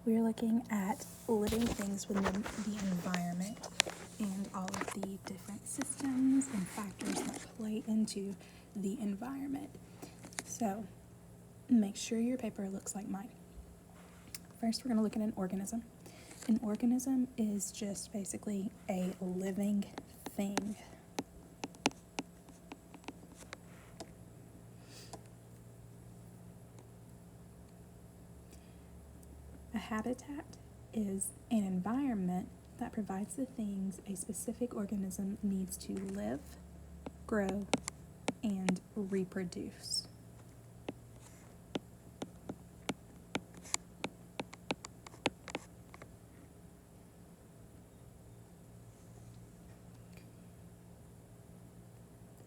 we're looking at living things within the environment and all of the different systems and factors that play into the environment. So make sure your paper looks like mine. First, we're going to look at an organism. An organism is just basically a living thing. A habitat is an environment that provides the things a specific organism needs to live, grow, and reproduce.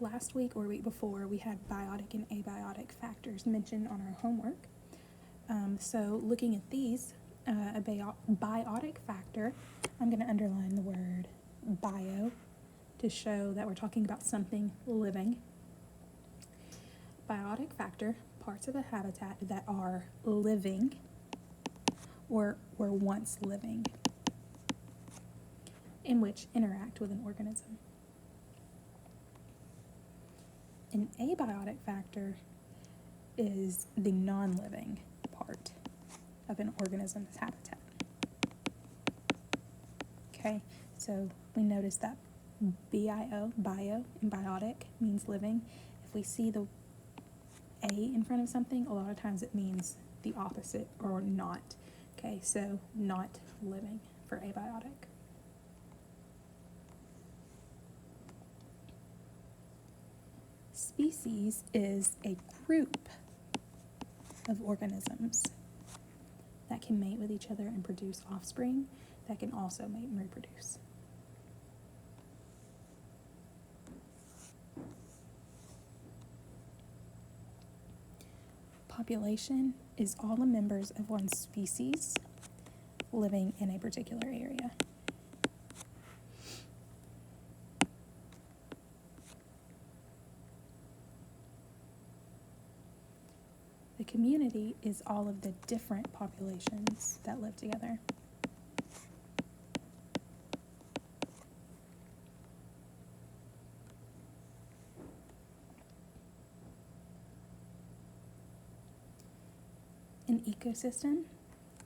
Last week or week before, we had biotic and abiotic factors mentioned on our homework. So looking at these, a biotic factor, I'm going to underline the word bio to show that we're talking about something living. Biotic factor, parts of a habitat that are living or were once living, in which interact with an organism. An abiotic factor is the non-living part of an organism's habitat. Okay, so we notice that bio, and biotic means living. If we see the A in front of something, a lot of times it means the opposite or not. Okay, so not living for abiotic. Species is a group of organisms that can mate with each other and produce offspring that can also mate and reproduce. Population is all the members of one species living in a particular area. The community is all of the different populations that live together. An ecosystem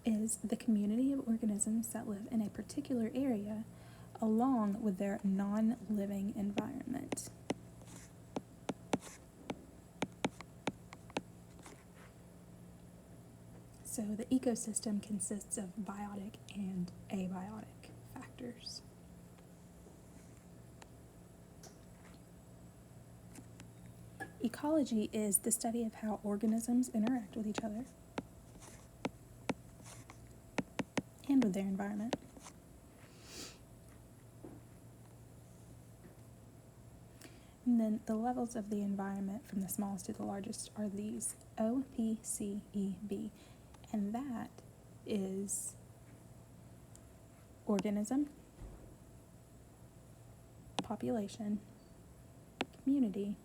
is the community of organisms that live in a particular area along with their non-living environment. So the ecosystem consists of biotic and abiotic factors. Ecology is the study of how organisms interact with each other and with their environment. And then the levels of the environment from the smallest to the largest are these: O, P, C, E, B. And that is organism, population, community,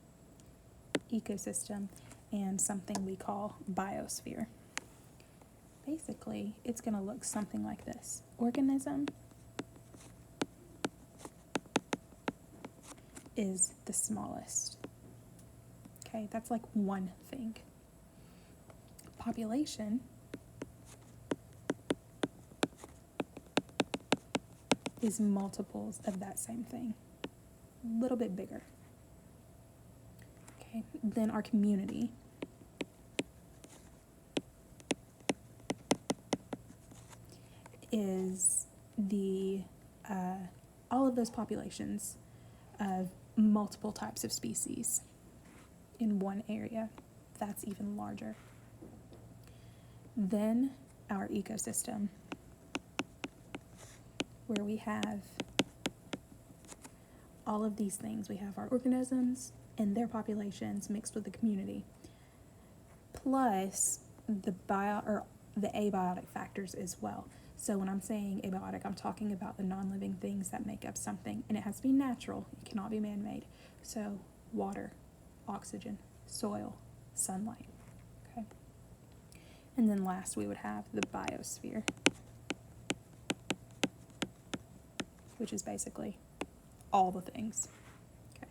ecosystem, and something we call biosphere. Basically, it's going to look something like this. Organism is the smallest. Okay, that's like one thing. Population is multiples of that same thing, a little bit bigger. Okay, then our community is the all of those populations of multiple types of species in one area. That's even larger. Then our ecosystem, where we have all of these things. We have our organisms and their populations mixed with the community, plus the abiotic factors as well. So when I'm saying abiotic, I'm talking about the non-living things that make up something, and it has to be natural. It cannot be man-made. So water, oxygen, soil, sunlight. Okay. And then last we would have the biosphere, which is basically all the things. Okay.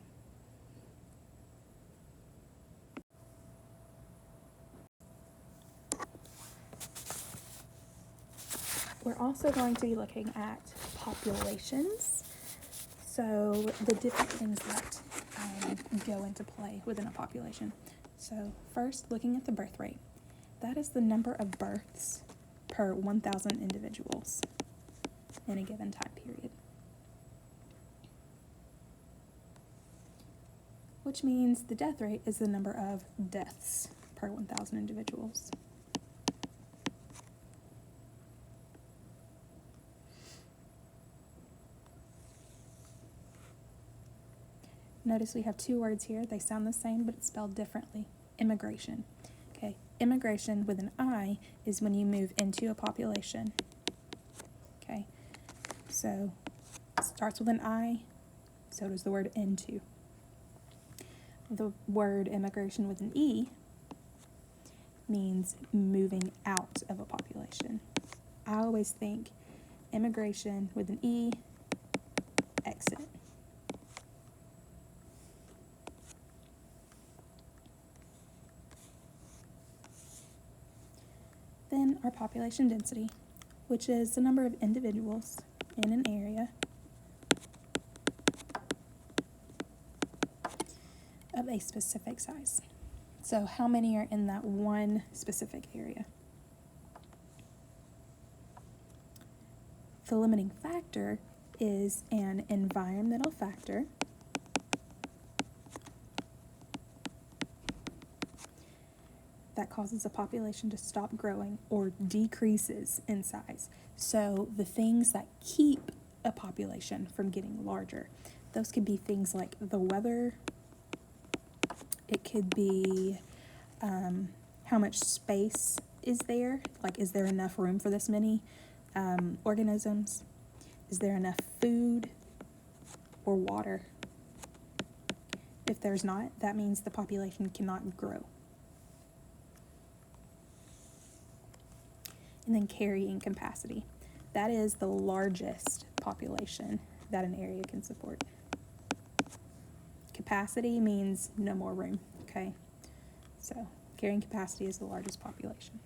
We're also going to be looking at populations. So the different things that go into play within a population. So first, looking at the birth rate. That is the number of births per 1,000 individuals in a given time period. Which means the death rate is the number of deaths per 1,000 individuals. Notice we have two words here. They sound the same, but it's spelled differently. Immigration. Okay, immigration with an I is when you move into a population. Okay, so it starts with an I, so does the word into. The word immigration with an E means moving out of a population. I always think immigration with an E, exit. Then our population density, which is the number of individuals in an area of a specific size. So how many are in that one specific area? The limiting factor is an environmental factor that causes a population to stop growing or decreases in size. So the things that keep a population from getting larger, those could be things like the weather. It could be how much space is there, like is there enough room for this many organisms? Is there enough food or water? If there's not, that means the population cannot grow. And then carrying capacity. That is the largest population that an area can support. Capacity means no more room, okay? So carrying capacity is the largest population.